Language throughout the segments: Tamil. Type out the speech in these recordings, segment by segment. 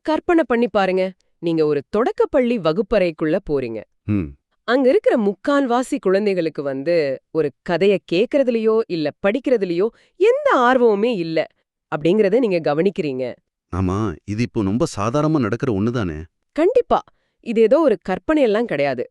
கற்பனை பண்ணி பாருங்க, நீங்க ஒரு தொடக்கப்பள்ளி வகுப்பறைக்குள்ள போறீங்க. ம் அங்க இருக்கிற முக்கால்வாசி குழந்தைகளுக்கு ஒரு கதைய கேக்குறதுலயோ இல்ல படிக்கிறதுலயோ எந்த ஆர்வமுமே இல்ல அப்படிங்கறத நீங்க கவனிக்கிறீங்க. ஆமா, இது இப்போ ரொம்ப சாதாரணமா நடக்கிற ஒண்ணுதானே. கண்டிப்பா. இது ஏதோ ஒரு கற்பனையெல்லாம் கிடையாது.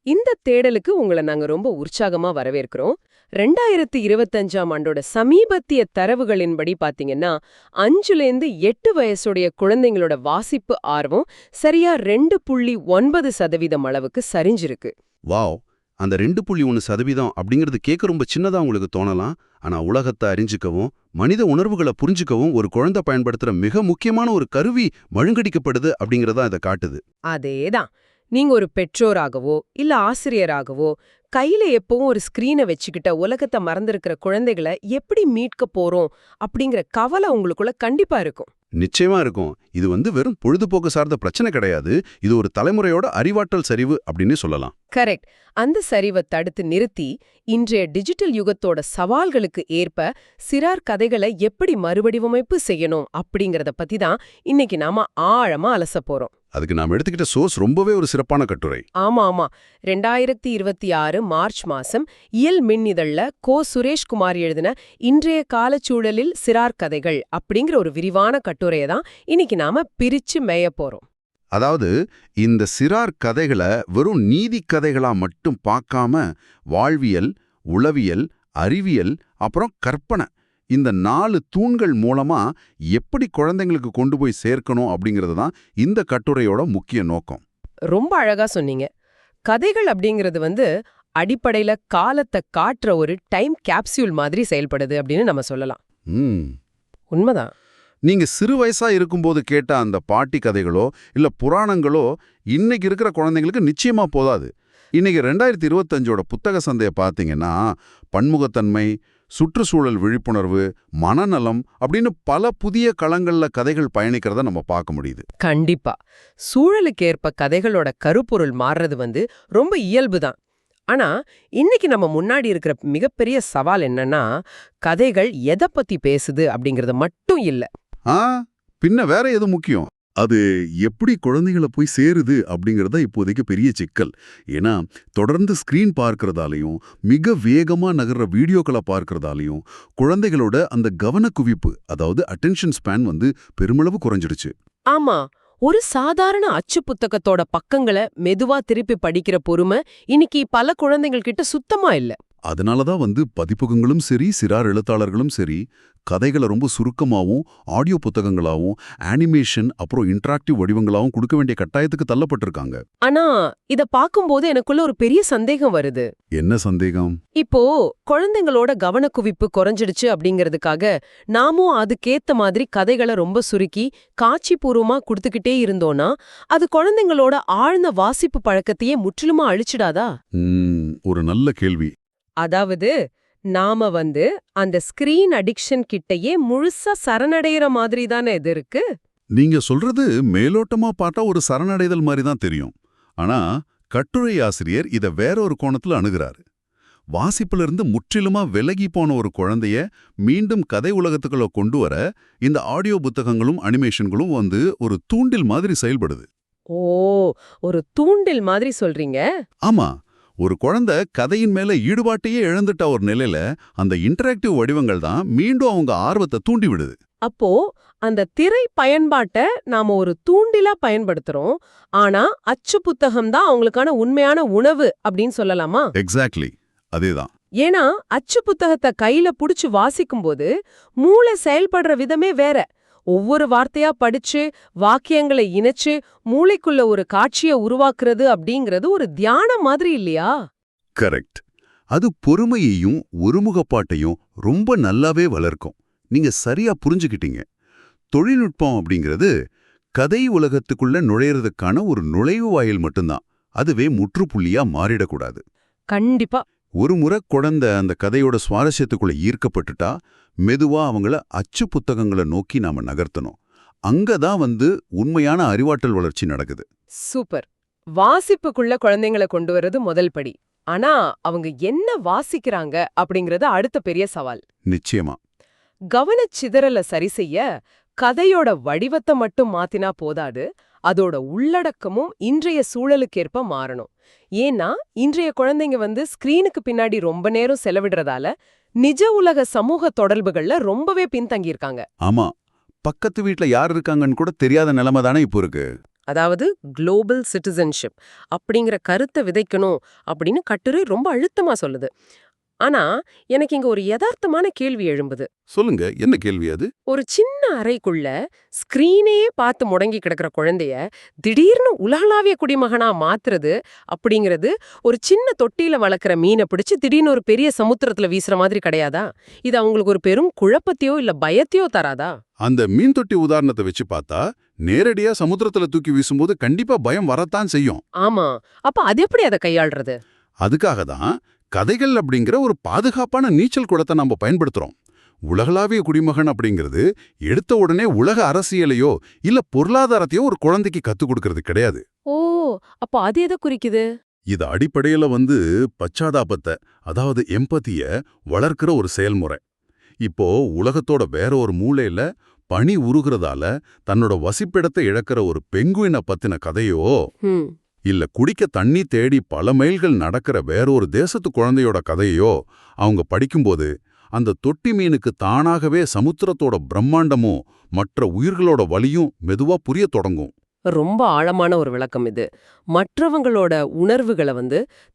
இந்த தேடலுக்கு உங்கள நாங்க ரொம்ப உற்சாகமா வரவேற்கிறோம். 2025ஆம் ஆண்டோட சமீபத்திய தரவுகளின்படி பாத்தீங்கன்னா, 5லேருந்து 8 வயசுடைய குழந்தைங்களோட வாசிப்பு ஆர்வம் சரியா 2.9% அளவுக்கு சரிஞ்சிருக்கு. வாவ்! அந்த 2.1% அப்படிங்கிறது கேட்க ரொம்ப சின்னதா உங்களுக்கு தோணலாம். ஆனா உலகத்தை அறிஞ்சுக்கவும், மனித உணர்வுகளை புரிஞ்சுக்கவும் ஒரு குழந்தை பயன்படுத்துற மிக முக்கியமான ஒரு கருவி மழுங்கடிக்கப்படுது அப்படிங்கறதா இதை காட்டுது. அதேதான். நீங்க ஒரு பெற்றோராகவோ இல்ல ஆசிரியராகவோ கையில எப்பவும் ஒரு ஸ்கிரீனை வச்சுக்கிட்ட உலகத்தை மறந்திருக்கிற குழந்தைகளை எப்படி மீட்க போறோம் அப்படிங்கிற கவலை உங்களுக்குள்ள கண்டிப்பா இருக்கும். நிச்சயமா இருக்கும். இது வெறும் பொழுதுபோக்கு சார்ந்த பிரச்சனை கிடையாது. இது ஒரு தலைமுறையோட அறிவாற்றல் சரிவு அப்படின்னு சொல்லலாம். கரெக்ட். அந்த சரிவை தடுத்து நிறுத்தி இன்றைய டிஜிட்டல் யுகத்தோட சவால்களுக்கு ஏற்ப சிறார் கதைகளை எப்படி மறுவடிவமைப்பு செய்யணும் அப்படிங்கறத பத்தி தான் இன்னைக்கு நாம ஆழமா அலச போறோம். அதுக்கு நாம் எடுத்துக்கிட்ட சோர்ஸ் ரொம்பவே ஒரு சிறப்பான கட்டுரை. ஆமா. 2026 மார்ச் மாசம் இயல் மின் இதழ்ல சுரேஷ்குமார் எழுதின இன்றைய காலச்சூழலில் சிறார் கதைகள் அப்படிங்கிற ஒரு விரிவான கட்டுரையை தான் இன்னைக்கு நாம பிரிச்சு மேய போறோம். அதாவது இந்த சிறார் கதைகளை வெறும் நீதி கதைகளா மட்டும் பார்க்காம வாழ்வியல், உளவியல், அறிவியல், அப்புறம் கற்பனை, இந்த 4 தூண்கள் மூலமா எப்படி குழந்தைங்களுக்கு கொண்டு போய் சேர்க்கணும் அப்படிங்கிறது தான் இந்த கட்டுரையோட முக்கிய நோக்கம். ரொம்ப அழகா சொன்னீங்க. கதைகள் அப்படிங்கிறது அடிப்படையில காலத்தை காட்டுற ஒரு டைம் கேப்சியூல் மாதிரி செயல்படுது அப்படின்னு நம்ம சொல்லலாம். உண்மைதான். நீங்க சிறு வயசா இருக்கும்போது கேட்ட அந்த பாட்டி கதைகளோ இல்ல புராணங்களோ இன்னைக்கு இருக்கிற குழந்தைங்களுக்கு நிச்சயமா போதாது. இன்னைக்கு 2025ஓட புத்தக சந்தையை பார்த்தீங்கன்னா பன்முகத்தன்மை, சுற்றுச்சூழல் விழிப்புணர்வு, மனநலம் அப்படின்னு பல புதிய களங்கள்ல கதைகள் பயணிக்கிறத நம்ம பார்க்க முடியுது. கண்டிப்பா. சூழலுக்கு ஏற்ப கதைகளோட கருப்பொருள் மாறுறது ரொம்ப இயல்புதான். ஆனா இன்னைக்கு நம்ம முன்னாடி இருக்கிற மிகப்பெரிய சவால் என்னன்னா, கதைகள் எதை பத்தி பேசுது அப்படிங்கறது மட்டும் இல்ல. பின்ன வேற எது முக்கியம்? அது எப்படி குழந்தைகளை போய் சேருது அப்படிங்கறத இப்போதைக்கு பெரிய சிக்கல். ஏன்னா தொடர்ந்து ஸ்கிரீன் பார்க்கறதாலையும் மிக வேகமா நகர்ற வீடியோக்களை பார்க்கறதாலையும் குழந்தைகளோட அந்த கவன குவிப்பு, அதாவது அட்டென்ஷன் ஸ்பேன் பெருமளவு குறைஞ்சிடுச்சு. ஆமா. ஒரு சாதாரண அச்சு புத்தகத்தோட பக்கங்களை மெதுவா திருப்பி படிக்கிற பொறுமை இன்னைக்கு பல குழந்தைகள் கிட்ட சுத்தமா இல்ல. அதனாலதான் பதிப்பகங்களும் சரி, சிறார் எழுத்தாளர்களும் சரி, கதைகளை ரொம்ப சுருக்கமாவும் ஆடியோ புத்தகங்களாவும் அனிமேஷன் அப்புறம் இன்டராக்டிவ் வடிவங்களாவும் கொடுக்க வேண்டிய கட்டாயத்துக்கு தள்ளப்பட்டிருக்காங்க. ஆனா இத பாக்கும்போது எனக்குள்ள ஒரு பெரிய சந்தேகம் வருது. என்ன சந்தேகம்? இப்போ குழந்தைங்களோட கவனக்குவிப்பு குறைஞ்சிடுச்சு அப்படிங்கறதுக்காக நாமும் அதுக்கேத்த மாதிரி கதைகளை ரொம்ப சுருக்கி காட்சி பூர்வமா கொடுத்துக்கிட்டே இருந்தோம்னா அது குழந்தைங்களோட ஆழ்ந்த வாசிப்பு பழக்கத்தையே முற்றிலுமா அழிச்சிடாதா? ஒரு நல்ல கேள்வி. அதாவது நாம அந்த ஸ்கிரீன் அடிக்ஷன் கிட்டயே முழுசா சரணடைகிற மாதிரி தானே இது இருக்கு. நீங்க சொல்றது மேலோட்டமா பார்த்தா ஒரு சரணடைதல் மாதிரி தான் தெரியும். ஆனா கட்டுரை ஆசிரியர் இத வேற ஒரு கோணத்துல அணுகிறாரு. வாசிப்பிலிருந்து முற்றிலுமா விலகி போன ஒரு குழந்தைய மீண்டும் கதை உலகத்துக்குள்ள கொண்டு வர இந்த ஆடியோ புத்தகங்களும் அனிமேஷன்களும் ஒரு தூண்டில் மாதிரி செயல்படுது. ஓ, ஒரு தூண்டில் மாதிரி சொல்றீங்க? ஆமா. ஒரு குழந்தை கதையின் மேல ஈடுபாட்டையே இழந்துட்ட ஒரு நிலையில அந்த இன்டராக்டிவ் வடிவங்கள் தான் மீண்டும் அவங்க ஆர்வத்தை தூண்டி விடுது. அப்போ அந்த திரை பயன்பாட்டை நாம ஒரு தூண்டிலா பயன்படுத்துறோம். ஆனா அச்சு புத்தகம் தான் அவங்களுக்கான உண்மையான உணவு அப்படின்னு சொல்லலாமா? எக்ஸாக்ட்லி, அதேதான். ஏன்னா அச்சு புத்தகத்தை கையில புடிச்சு வாசிக்கும்போது மூளை செயல்படுற விதமே வேற. ஒவ்வொரு வார்த்தையா படிச்சு வாக்கியங்களை இணைச்சு மூளைக்குள்ள ஒரு காட்சியை உருவாக்குறது அப்படிங்கிறது ஒரு தியானம் மாதிரி இல்லையா? கரெக்ட். அது பொறுமையையும் ஒருமுகப்பாட்டையும் ரொம்ப நல்லாவே வளர்க்கும். நீங்க சரியா புரிஞ்சுக்கிட்டீங்க. தொழில்நுட்பம் அப்படிங்கிறது கதை உலகத்துக்குள்ள நுழையறதுக்கான ஒரு நுழைவு வாயில் மட்டும்தான். அதுவே முற்றுப்புள்ளியா மாறிடக்கூடாது. கண்டிப்பா. ஒரு முறை குழந்தை அந்த கதையோட சுவாரஸ்யத்துக்குள்ள ஈர்க்கப்பட்டுட்டா மெதுவா அவங்கள அச்சு புத்தகங்களை நோக்கி நாம நகர்த்தணும். அங்கதான் உண்மையான அறிவாற்றல் வளர்ச்சி நடக்குது. சூப்பர். வாசிப்புக்குள்ள குழந்தைங்களை கொண்டு வர்றது முதல் படி. ஆனா அவங்க என்ன வாசிக்கிறாங்க அப்படிங்கறது அடுத்த பெரிய சவால். நிச்சயமா. கவனச்சிதறலை சரி செய்ய கதையோட வடிவத்தை மட்டும் மாத்தினா போதாது, அதோட உள்ளடக்கமும் இன்றைய சூழலுக்கேற்ப மாறணும். ஏன்னா இன்றைய குழந்தைங்க ஸ்கிரீனுக்கு பின்னாடி ரொம்ப நேரம் செலவிடுறதால நிஜ உலக சமூக தொடர்புகள்ல ரொம்பவே பின்தங்கியிருக்காங்க. ஆமா, பக்கத்து வீட்ல யார் இருக்காங்கன்னு கூட தெரியாத நிலைமை தானே இப்போ இருக்கு. அதாவது குளோபல் சிட்டிசன்ஷிப் அப்படிங்கிற கருத்தை விதைக்கணும் அப்படின்னு கட்டுரை ரொம்ப அழுத்தமா சொல்லுது. ஆனா எனக்கு இங்க ஒரு யதார்த்தமான கேள்வி எழும்புது. சொல்லுங்க, என்ன கேள்வி அது? ஒரு சின்ன அறைக்குள்ள ஸ்கிரீனையே பார்த்து முடங்கி கிடக்கிற குழந்தைய திடீர்னு உலகளாவிய குடிமகனா மாத்துறது அப்படிங்கிறது ஒரு சின்ன தொட்டியில வளர்க்குற மீனை பிடிச்சு திடீர்னு ஒரு பெரிய சமுத்திரத்துல வீசுற மாதிரி கிடையாதா? இது அவங்களுக்கு ஒரு பெரும் குழப்பத்தையோ இல்ல பயத்தையோ தராதா? அந்த மீன் தொட்டி உதாரணத்தை வச்சு பார்த்தா, நேரடியா சமுத்திரத்துல தூக்கி வீசும்போது கண்டிப்பா பயம் வரத்தான் செய்யும். ஆமா, அப்ப அது எப்படி அதை கையாள்றது? அதுக்காக தான் கதைகள் அப்படிங்கிற ஒரு பாதுகாப்பான நீச்சல் குளத்தை நம்ம பயன்படுத்துறோம். உலகளாவிய குடிமகன் அப்படிங்கிறது எடுத்த உடனே உலக அரசியலையோ இல்ல பொருளாதாரத்தையோ ஒரு குழந்தைக்கு கத்துக் கொடுக்கறது கிடையாது. ஓ, அப்ப அது எதை குறிக்குது? இது அடிப்படையில பச்சாதாபத்தை, அதாவது எம்பதிய வளர்க்கிற ஒரு செயல்முறை. இப்போ உலகத்தோட வேற ஒரு மூலையில பனி உருகிறதால தன்னோட வசிப்பிடத்தை இழக்கிற ஒரு பெங்குயினை பத்தின கதையோ இல்ல குடிக்க தண்ணி தேடி பல மைல்கள் நடக்கிற வேற ஒரு தேசத்து குழந்தையோட கதையோ அவங்க படிக்கும்போது அந்த தொட்டி மீனுக்கு தானாகவே சமுத்திரத்தோட பிரம்மாண்டமும் மற்ற உயிர்களோட வலியும் மெதுவா புரிய தொடங்கும். ரொம்ப ஆழமான ஒரு விளக்கம் இது. மற்றவங்களோட உணர்வுகளை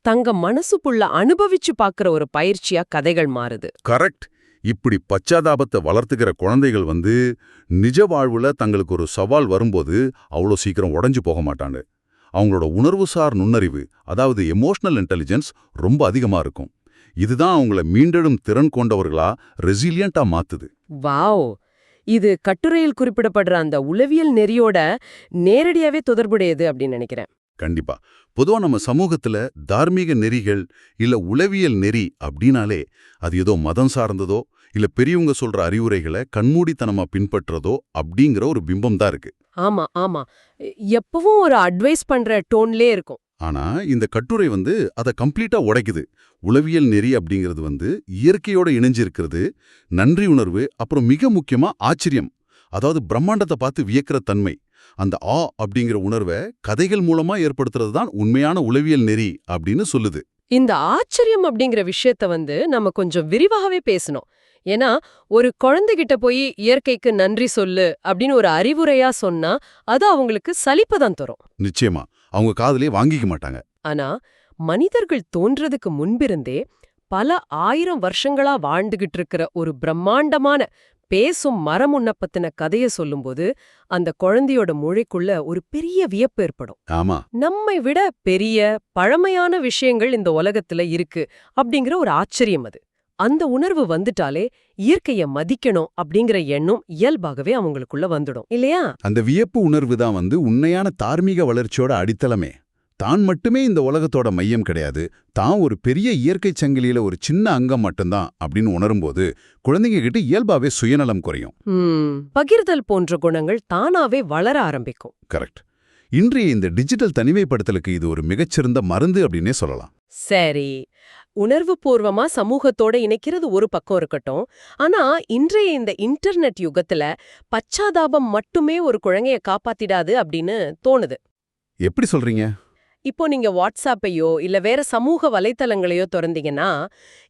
தங்க மனசுக்குள்ள அனுபவிச்சு பார்க்கிற ஒரு பயிற்சியா கதைகள் மாறுது. கரெக்ட். இப்படி பச்சாதாபத்தை வளர்த்துக்கிற குழந்தைகள் நிஜ வாழ்வுல தங்களுக்கு ஒரு சவால் வரும்போது அவ்வளோ சீக்கிரம் உடைஞ்சு போக மாட்டாங்க. அவங்களோட உணர்வுசார் நுண்ணறிவு, அதாவது எமோஷனல் இன்டெலிஜென்ஸ் ரொம்ப அதிகமா இருக்கும். இதுதான் அவங்கள மீண்டெழும் திறன் கொண்டவர்களா, ரெசிலியண்டா மாத்துது. வாவ்! இது கட்டுரையில் குறிப்பிடப்படுற அந்த உளவியல் நெறியோட நேரடியாவே தொடர்புடையது அப்படின்னு நினைக்கிறேன். கண்டிப்பா. பொதுவா நம்ம சமூகத்துல தார்மீக நெறிகள் இல்ல உளவியல் நெறி அப்படின்னாலே அது ஏதோ மதம் சார்ந்ததோ இல்ல பெரியவங்க சொல்ற அறிவுரைகளை கண்மூடித்தனமா பின்பற்றதோ அப்படிங்கிற ஒரு பிம்பம் தான் இருக்கு. ஆமா ஆமா, எப்பவும் ஒரு அட்வைஸ் பண்ற டோன்லே இருக்கும். ஆனா இந்த கட்டுரை அதை கம்ப்ளீட்டா உடைக்குது. உளவியல் நெறி அப்படிங்கிறது இயற்கையோட இணைஞ்சிருக்கிறது, நன்றி உணர்வு, அப்புறம் மிக முக்கியமா ஆச்சரியம், அதாவது பிரம்மாண்டத்தை பார்த்து வியக்கிற தன்மை. அந்த அப்படிங்கிற உணர்வை கதைகள் மூலமா ஏற்படுத்துறது தான் உண்மையான உளவியல் நெறி அப்படின்னு சொல்லுது. இந்த ஆச்சரியம் அப்படிங்கிற விஷயத்த நம்ம கொஞ்சம் விரிவாகவே பேசணும். ஏன்னா ஒரு குழந்தைகிட்ட போய் இயற்கைக்கு நன்றி சொல்லு அப்படின்னு ஒரு அறிவுரையா சொன்னா அது அவங்களுக்கு சலிப்பதான் தரும். நிச்சயமா அவங்க காதுலயே வாங்கிக்க மாட்டாங்க. ஆனா மனிதர்கள் தோன்றதுக்கு முன்பிருந்தே பல 1000 வருஷங்களா வாழ்ந்துகிட்டு இருக்கிற ஒரு பிரம்மாண்டமான பேசும் மரம் உன்ன பத்தின கதைய சொல்லும்போது அந்த குழந்தையோட மொழிக்குள்ள ஒரு பெரிய வியப்பு ஏற்படும். ஆமா, நம்மை விட பெரிய பழமையான விஷயங்கள் இந்த உலகத்துல இருக்கு அப்படிங்கிற ஒரு ஆச்சரியம் அது. அந்த உணர்வு வந்துட்டாலே இயற்கைய மதிக்கணும் அப்படிங்கிற எண்ணம் இயல்பாகவே அவங்களுக்குள்ள வந்துடும் இல்லையா? அந்த வியப்பு உணர்வு தான் உண்மையான தார்மீக வளர்ச்சியோட அடித்தளமே. தான் மட்டுமே இந்த உலகத்தோட மையம் கிடையாது, தான் ஒரு பெரிய இயற்கை சங்கிலியில ஒரு சின்ன அங்கம் மட்டும்தான் அப்படின்னு உணரும்போது குழந்தைங்க கிட்ட இயல்பாவே சுயநலம் குறையும். பகிர்தல் போன்ற குணங்கள் தானாவே வளர ஆரம்பிக்கும். கரெக்ட். இன்றைய இந்த டிஜிட்டல் தனிமைப்படுத்தலுக்கு இது ஒரு மிகச்சிறந்த மருந்து அப்படின்னே சொல்லலாம். சரி, உணர்வு பூர்வமா சமூகத்தோட இணைக்கிறது ஒரு பக்கம் இருக்கட்டும். ஆனா இன்றைய இந்த இன்டர்நெட் யுகத்துல பச்சாதாபம் மட்டுமே ஒரு குழந்தைய காப்பாத்திடாது அப்படின்னு தோணுது. எப்படி சொல்றீங்க? இப்போ நீங்க வாட்ஸ்அப்பையோ இல்ல வேற சமூக வலைத்தளங்களையோ திறந்தீங்கன்னா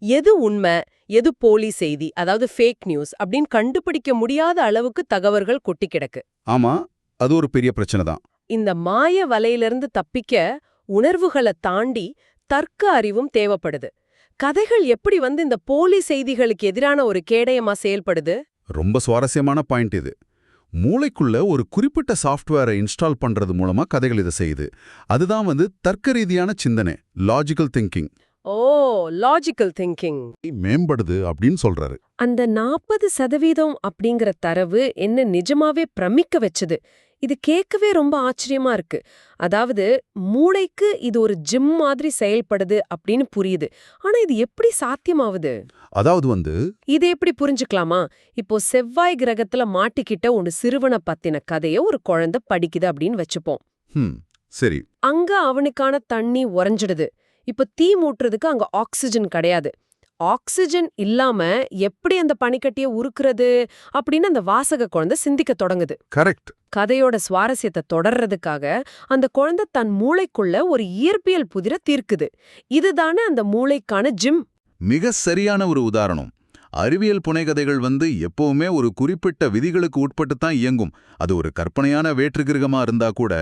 எது உண்மை எது போலி செய்தி, அதாவது ஃபேக் நியூஸ் அப்படின்னு கண்டுபிடிக்க முடியாத அளவுக்கு தகவல்கள் கொட்டி கிடக்கு. ஆமா, அது ஒரு பெரிய பிரச்சனை தான். இந்த மாய வலையிலிருந்து தப்பிக்க உணர்வுகளை தாண்டி தர்க்க அறிவும் தேவைப்படுது. கதைகள் எப்படி இந்த போலி செய்திகளுக்கு எதிரான ஒரு கேடயமா செயல்படுது? ரொம்ப சுவாரஸ்யமான பாயிண்ட் இது. மூளைக்குள்ள ஒரு குறிப்பிட்ட சாஃப்ட்வேரை இன்ஸ்டால் பண்றது மூலமா கதைகள் இதை செய்யுது. அதுதான் தர்க்க ரீதியான சிந்தனை, லாஜிக்கல் திங்கிங். ஓ, லாஜிக்கல் திங்கிங் மேம்படுது அப்படின்னு சொல்றாரு. அந்த 40% அப்படிங்கிற தரவு என்ன நிஜமாவே பிரமிக்க வச்சது. இது கேட்கவே ரொம்ப ஆச்சரியமா இருக்கு. அதாவது மூளைக்கு இது ஒரு ஜிம் மாதிரி செயல்படுது அப்படின்னு புரியுது. ஆனா இது எப்படி சாத்தியமாவுது? அதாவது இது எப்படி புரிஞ்சுக்கலாமா? இப்போ செவ்வாய் கிரகத்துல மாட்டிக்கிட்ட ஒரு சிறுவனை பத்தின கதைய ஒரு குழந்தை படிக்குது அப்படின்னு வச்சுப்போம். சரி. அங்க அவனுக்கான தண்ணி உறைஞ்சிடுது. இப்ப தீ மூட்டுறதுக்கு அங்க ஆக்சிஜன் கிடையாது. ஆக்சிஜன் இல்லாம எப்படி அந்த பனிக்கட்டிய உருக்குறது அப்படின்னு அந்த வாசக குழந்தை சிந்திக்க தொடங்குது. கரெக்ட். கதையோட சுவாரஸ்யத்தை தொடர்றதுக்காக அந்த குழந்தை தன் மூளைக்குள்ள ஒரு இயற்பியல் புதிர தீர்க்குது. இதுதானே அந்த மூளைக்கான ஜிம். மிக சரியான ஒரு உதாரணம். அறிவியல் புனைகதைகள் எப்பவுமே ஒரு குறிப்பிட்ட விதிகளுக்கு உட்பட்டு தான் இயங்கும். அது ஒரு கற்பனையான வேற்றுகிரகமா இருந்தா கூட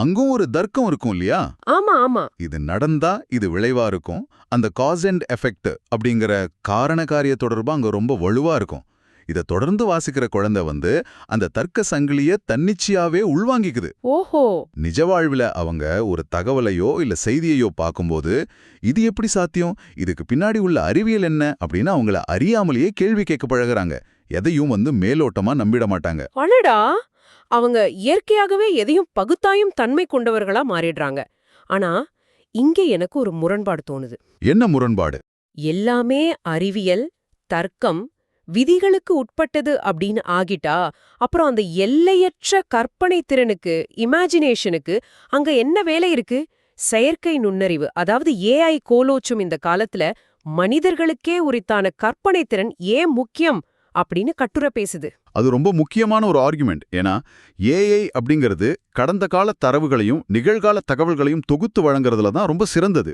அங்கும் ஒரு தர்க்கம் இருக்கும் இல்லையா? ஆமா ஆமா. இது நடந்தா இது விளைவா இருக்கும். அந்த காஸ் அண்ட் எஃபெக்ட் அப்படிங்கிற காரண காரிய தொடர்பு அங்க ரொம்ப வலுவா இருக்கும். இதை தொடர்ந்து வாசிக்கிற குழந்தை அந்த தர்க்க சங்கிலிய தன்னிச்சையாவே உள்வாங்கிக்குது. ஓஹோ. நிஜ வாழ்வுல அவங்க ஒரு தகவலையோ இல்ல செய்தியையோ பார்க்கும்போது இது எப்படி சாத்தியம், இதுக்கு பின்னாடி உள்ள அறிவியல் என்ன அப்படின்னு அவங்கள அறியாமலேயே கேள்வி கேட்க பழகுறாங்க. எதையும் மேலோட்டமா நம்பிட மாட்டாங்க. அடடா, அவங்க இயற்கையாகவே எதையும் பகுத்தாயும் தன்மை கொண்டவர்களா மாறிடுறாங்க. ஆனா இங்கே எனக்கு ஒரு முரண்பாடு தோணுது. என்ன முரண்பாடு? எல்லாமே அறிவியல், தர்க்கம், விதிகளுக்கு உட்பட்டது அப்படின்னு ஆகிட்டா அப்புறம் அந்த எல்லையற்ற கற்பனை திறனுக்கு, இமேஜினேஷனுக்கு அங்க என்ன வேலை இருக்கு? செயற்கை நுண்ணறிவு, அதாவது ஏஐ கோலோச்சும் இந்த காலத்துல மனிதர்களுக்கே உரித்தான கற்பனை திறன் ஏன் முக்கியம் அப்படின்னு கட்டுரை பேசுது. அது ரொம்ப முக்கியமான ஒரு ஆர்குமெண்ட். ஏன்னா ஏஐ அப்படிங்கிறது கடந்த கால தரவுகளையும் நிகழ்கால தகவல்களையும் தொகுத்து வழங்குறதுல தான் ரொம்ப சிறந்தது.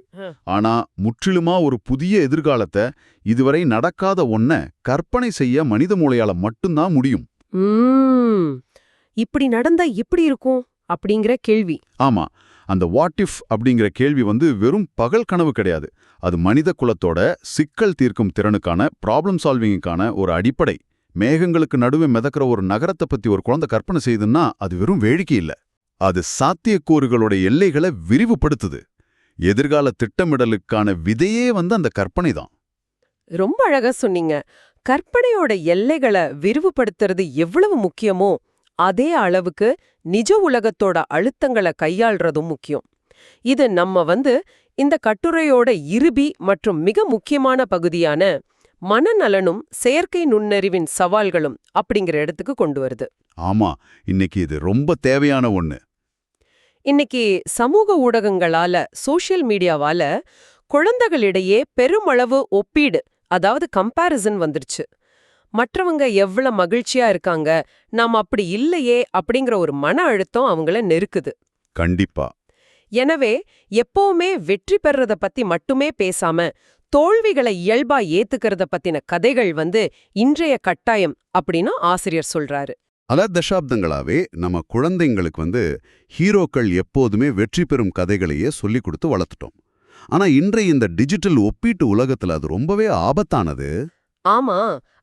ஆனா முற்றிலுமா ஒரு புதிய எதிர்காலத்தை, இதுவரை நடக்காத ஒன்ன கற்பனை செய்ய மனித மூளையால மட்டும்தான் முடியும். இப்படி நடந்தா எப்படி இருக்கும் அப்படிங்கிற கேள்வி. ஆமா, அந்த வாட் இஃப் அப்படிங்கிற கேள்வி வெறும் பகல் கனவு கிடையாது. அது மனித குலத்தோட சிக்கல் தீர்க்கும் திறனுக்கான, ப்ராப்ளம் சால்விங்குக்கான ஒரு அடிப்படை. மேகங்களுக்கு நடுவே மிதக்கிற ஒரு நகரத்தை பத்தி ஒரு குழந்தை கற்பனை செய்யுதுன்னா அது வெறும் வேடிக்கை இல்ல. அது சாத்தியக்கூறுகளோட எல்லைகளை விரிவுபடுத்துது. எதிர்கால திட்டமிடலுக்கான விதையே அந்த கற்பனை தான். ரொம்ப அழகா சொன்னீங்க. கற்பனையோட எல்லைகளை விரிவுபடுத்துறது எவ்வளவு முக்கியமோ அதே அளவுக்கு நிஜ உலகத்தோட அழுத்தங்களை கையாள்றதும் முக்கியம். இது நம்ம இந்த கட்டுரையோட இறுதி மற்றும் மிக முக்கியமான பகுதியான மனநலனும் செயற்கை நுண்ணறிவின் சவால்களும் அப்படிங்கிற இடத்துக்கு கொண்டு வருது. ஆமா, இன்னைக்கு இது ரொம்ப தேவையான ஒண்ணு. இன்னைக்கு சமூக ஊடகங்களால, சோஷியல் மீடியாவால குழந்தைகளிடையே பெருமளவு ஒப்பீடு, அதாவது கம்பேரிசன் வந்துருச்சு. மற்றவங்க எவ்வளவு மகிழ்ச்சியா இருக்காங்க, நாம் அப்படி இல்லையே அப்படிங்கிற ஒரு மன அழுத்தம் அவங்கள நெருக்குது. கண்டிப்பா. எனவே எப்பவுமே வெற்றி பெறறத பத்தி மட்டுமே பேசாம தோல்விகளை இயல்பா ஏத்துக்கிறத பத்தின கதைகள் இன்றைய கட்டாயம் அப்படின்னு ஆசிரியர் சொல்றாரு. பல தசாப்தங்களாவே நம்ம குழந்தைங்களுக்கு ஹீரோக்கள் எப்போதுமே வெற்றி பெறும் கதைகளையே சொல்லிக் கொடுத்து வளர்த்துட்டோம். ஆனா இன்றைய இந்த டிஜிட்டல் ஒப்பீட்டு உலகத்துல அது ரொம்பவே ஆபத்தானது. ஆமா,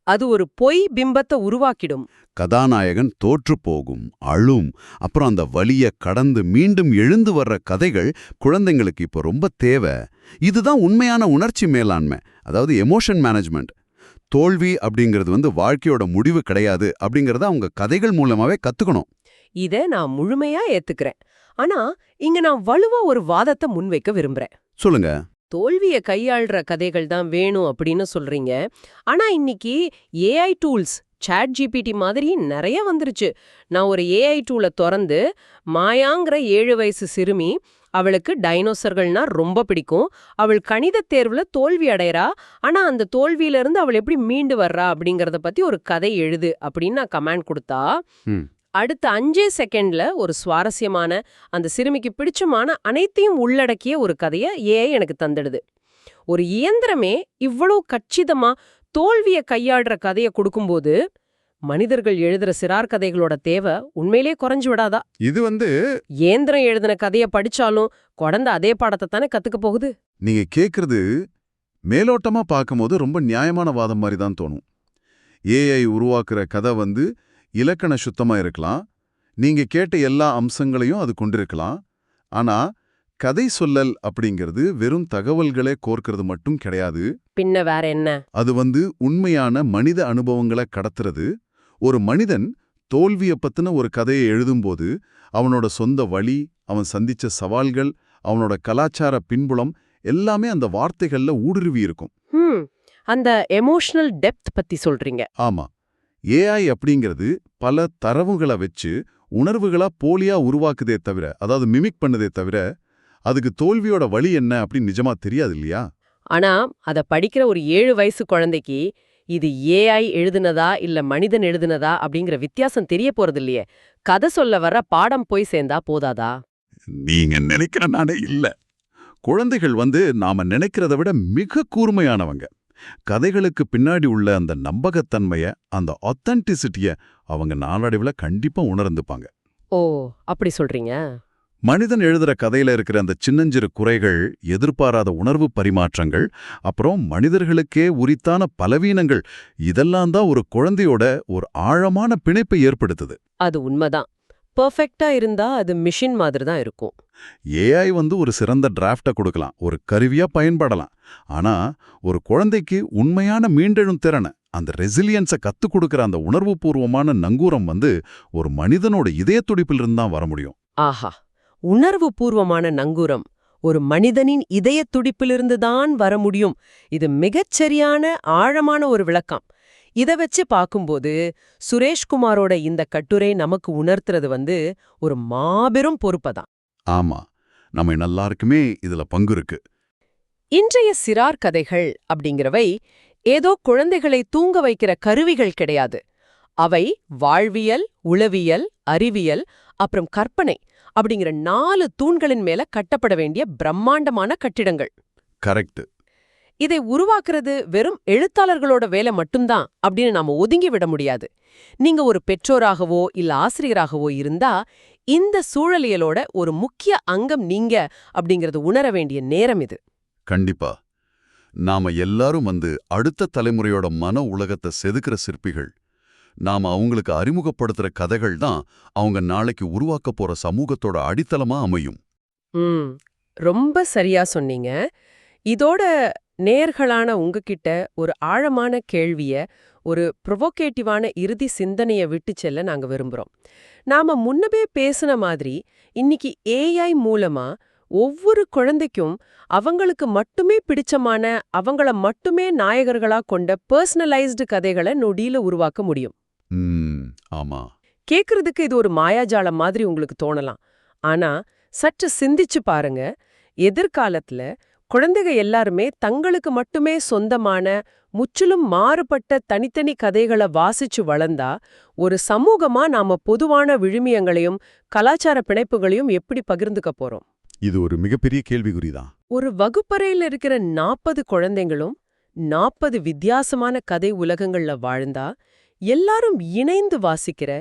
அது ஒரு பொய் பிம்பத்தை உருவாக்கிடும். கதாநாயகன் தோற்று போகும், அழும், அப்புறம் அந்த வலிய கடந்து மீண்டும் எழுந்து வர்ற கதைகள் குழந்தைங்களுக்கு இப்போ ரொம்ப தேவை. இதுதான் உண்மையான உணர்ச்சி மேலாண்மை, அதாவது எமோஷன் மேனேஜ்மெண்ட். தோல்வி அப்படிங்கிறது வாழ்க்கையோட முடிவு கிடையாது அப்படிங்கறத அவங்க கதைகள் மூலமாவே கத்துக்கணும். இதை நான் முழுமையா ஏத்துக்கிறேன். ஆனா இங்க நான் வலுவா ஒரு வாதத்தை முன்வைக்க விரும்புறேன். சொல்லுங்க. தோல்வியை கையாள்ற கதைகள் தான் வேணும் அப்படின்னு சொல்றீங்க. ஆனா இன்னைக்கு ஏஐ டூல்ஸ், ChatGPT மாதிரி நிறைய வந்துருச்சு. நான் ஒரு ஏஐ டூலை திறந்து, மாயாங்கிற 7 வயசு சிறுமி, அவளுக்கு டைனோசர்கள்னா ரொம்ப பிடிக்கும், அவள் கணித தேர்வுல தோல்வி அடையறா, ஆனா அந்த தோல்வியிலிருந்து அவள் எப்படி மீண்டு வர்றா அப்படிங்கறத பத்தி ஒரு கதை எழுது அப்படின்னு நான் கமாண்ட் கொடுத்தா, அடுத்த 5 செகண்ட்ல ஒரு சுவாரஸ்யமான, அந்த சிறுமிக்கு பிடிச்சமான அனைத்தையும் உள்ளடக்கிய ஒரு கதையை ஏஐ எனக்கு தந்துடுது. ஒரு இயந்திரமே இவ்வளவு கச்சிதமா தோல்வியை கையாடுற கதையை கொடுக்கும்போது மனிதர்கள் எழுதுற சிறார் கதைகளோட தேவை உண்மையிலேயே குறைஞ்சு விடாதா? இது இயந்திரம் எழுதின கதையை படிச்சாலும் குழந்தை அதே பாடத்தை தானே கத்துக்க போகுது. நீங்க கேக்குறது மேலோட்டமா பார்க்கும்போது ரொம்ப நியாயமான வாதம் மாதிரி தான் தோணும். ஏஐ உருவாக்குற கதை இலக்கண சுத்தமா இருக்கலாம், நீங்க கேட்ட எல்லா அம்சங்களையும் அது கொண்டிருக்கலாம். ஆனா கதை சொல்லல் அப்படிங்கிறது வெறும் தகவல்களை கோர்க்கிறது மட்டும் கிடையாது. பின்ன வேற என்ன? அது உண்மையான மனித அனுபவங்களை கடத்துறது. ஒரு மனிதன் தோல்விய பத்தின ஒரு கதையை எழுதும்போது அவனோட சொந்த வழி, அவன் சந்திச்ச சவால்கள், அவனோட கலாச்சார பின்புலம் எல்லாமே அந்த வார்த்தைகள்ல ஊடுருவி இருக்கும். அந்த எமோஷனல் டெப்த் பத்தி சொல்றீங்க. ஆமா, ஏஐ அப்படிங்கிறது பல தரவுகளை வச்சு உணர்வுகளா போலியா உருவாக்குதே தவிர, அதாவது மிமிக் பண்ணுதே தவிர, அதுக்கு தோல்வியோட வழி என்ன அப்படின்னு நிஜமா தெரியாது இல்லையா? ஆனா அத படிக்கிற ஒரு 7 வயசு குழந்தைக்கு இது ஏஐ எழுதுனதா இல்ல மனிதன் எழுதுனதா அப்படிங்கிற வித்தியாசம் தெரிய போறது இல்லையே. கதை சொல்ல வர்ற பாடம் போய் சேர்ந்தா போதாதா? நீங்க நினைக்கிற நானே இல்ல. குழந்தைகள் நாம நினைக்கிறத விட மிக கூர்மையானவங்க. கதைகளுக்கு பின்னாடி உள்ள அந்த நம்பகத்தன்மைய, அந்த ஆத்தென்டிசிட்டிய அவங்க நாளடைவுல கண்டிப்பா உணர்ந்துப்பாங்க. ஓ, அப்படி சொல்றீங்க. மனிதன் எழுதுற கதையில இருக்கிற அந்த சின்னஞ்சிறு குறைகள், எதிர்பாராத உணர்வு பரிமாற்றங்கள், அப்புறம் மனிதர்களுக்கே உரித்தான பலவீனங்கள், இதெல்லாம் தான் ஒரு குழந்தையோட ஒரு ஆழமான பிணைப்பை ஏற்படுத்துது. அது உண்மைதான். பெர்ஃபெக்ட்டா இருந்தா அது மிஷின் மாதிரி தான் இருக்கும். ஏஐ ஒரு சிறந்த டிராஃப்ட கொடுக்கலாம், ஒரு கருவியா பயன்படலாம். ஆனா ஒரு குழந்தைக்கு உண்மையான மீண்டெழும் திறனை, அந்த ரெசிலியன்ஸை கத்துக் கொடுக்கிற அந்த உணர்வுபூர்வமான நங்கூரம் ஒரு மனிதனோட இதய துடிப்பிலிருந்து தான் வர முடியும். ஆஹா, உணர்வு பூர்வமான நங்கூரம் ஒரு மனிதனின் இதய துடிப்பிலிருந்து தான் வர முடியும். இது மிகச்சரியான ஆழமான ஒரு விளக்கம். இத வச்சு பார்க்கும்போது சுரேஷ்குமாரோட இந்த கட்டுரை நமக்கு உணர்த்துறது ஒரு மாபெரும் பொறுப்பதான். ஆமா, நம்ம எல்லாருக்குமே இதுல பங்கு இருக்கு. இன்றைய சிறார் கதைகள் அப்படிங்கிறவை ஏதோ குழந்தைகளை தூங்க வைக்கிற கருவிகள் கிடையாது. அவை வாழ்வியல், உளவியல், அறிவியல், அப்புறம் கற்பனை அப்படிங்கிற 4 தூண்களின் மேல கட்டப்பட வேண்டிய பிரம்மாண்டமான கட்டிடங்கள். கரெக்ட். இதை உருவாக்குறது வெறும் எழுத்தாளர்களோட வேலை மட்டும்தான் அப்படின்னு நாம ஒதுங்கி விட முடியாது. நீங்க ஒரு பெற்றோராகவோ இல்ல ஆசிரியராகவோ இருந்தா இந்த சூழலியலோட ஒரு முக்கிய அங்கம் நீங்க அப்படிங்கறது உணர வேண்டிய நேரம் இது. கண்டிப்பா. நாம எல்லாரும் அடுத்த தலைமுறையோட மன உலகத்தை செதுக்கிற சிற்பிகள். நாம அவங்களுக்கு அறிமுகப்படுத்துற கதைகள் தான் அவங்க நாளைக்கு உருவாக்க போற சமூகத்தோட அடித்தளமா அமையும். ரொம்ப சரியா சொன்னீங்க. இதோட நேயர்களான உங்ககிட்ட ஒரு ஆழமான கேள்விய, ஒரு ப்ரொவோகேட்டிவான இறுதி சிந்தனைய விட்டு செல்ல நாங்க விரும்புறோம். நாம முன்னவே பேசின மாதிரி இன்னைக்கு ஏஐ மூலமா ஒவ்வொரு குழந்தைக்கும் அவங்களுக்கு மட்டுமே பிடிச்சமான, அவங்கள மட்டுமே நாயகர்களா கொண்ட பர்சனலைஸ்டு கதைகளை நொடியில உருவாக்க முடியும். ஆமா. கேக்குறதுக்கு இது ஒரு மாயாஜாலம் மாதிரி உங்களுக்கு தோணலாம். ஆனா சற்று சிந்திச்சு பாருங்க. எதிர்காலத்துல குழந்தைங்க எல்லாருமே தங்களுக்கு மட்டுமே சொந்தமான, முற்றிலும் மாறுபட்ட தனித்தனி கதைகளை வாசிச்சு வளர்ந்தா ஒரு சமூகமா நாம பொதுவான விழுமியங்களையும் கலாச்சார பிணைப்புகளையும் எப்படி பகிர்ந்துக்க போறோம்? இது ஒரு மிகப்பெரிய கேள்விக்குறிதான். ஒரு வகுப்பறையில இருக்கிற 40 குழந்தைங்களும் 40 வித்தியாசமான கதை உலகங்கள்ல வாழ்ந்தா எல்லாரும் இணைந்து வாசிக்கிற,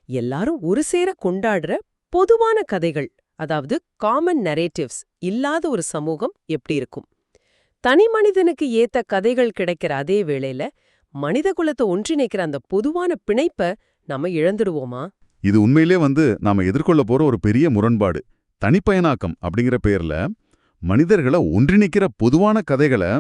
எல்லாரும் ஒரு சேர கொண்டாடுற பொதுவான கதைகள், அதாவது காமன் நரேட்டிவ்ஸ் இல்லாத ஒரு சமூகம் எப்படி இருக்கும்? தனி மனிதனுக்கு ஏத்த கதைகள் கிடைக்கிற அதே வேளையில மனித குலத்தை ஒன்றிணைக்கிற அந்த பொதுவான பிணைப்ப நம்ம இழந்துடுவோமா? இது உண்மையிலே நாம எதிர்கொள்ள போற ஒரு பெரிய முரண்பாடு. தனிப்பயனாக்கம் அப்படிங்கிற பேர்ல மனிதர்களை ஒன்றிணைக்கிற பொதுவான கதைகளை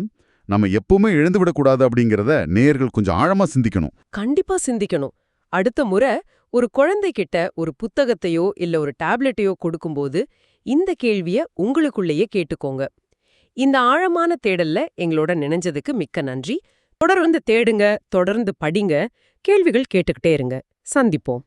நம்ம எப்பவுமே இழந்துவிடக்கூடாது அப்படிங்கிறத நேயர்கள் கொஞ்சம் ஆழமா சிந்திக்கணும். கண்டிப்பா சிந்திக்கணும். அடுத்த முறை ஒரு குழந்தைகிட்ட ஒரு புத்தகத்தையோ இல்ல ஒரு டேப்லெட்டையோ கொடுக்கும்போது இந்த கேள்விய உங்களுக்குள்ளேயே கேட்டுக்கோங்க. இந்த ஆழமான தேடல்ல எங்களோட நினைஞ்சதுக்கு மிக்க நன்றி. தொடர்ந்து தேடுங்க, தொடர்ந்து படிங்க, கேள்விகள் கேட்டுக்கிட்டே இருங்க. சந்திப்போம்.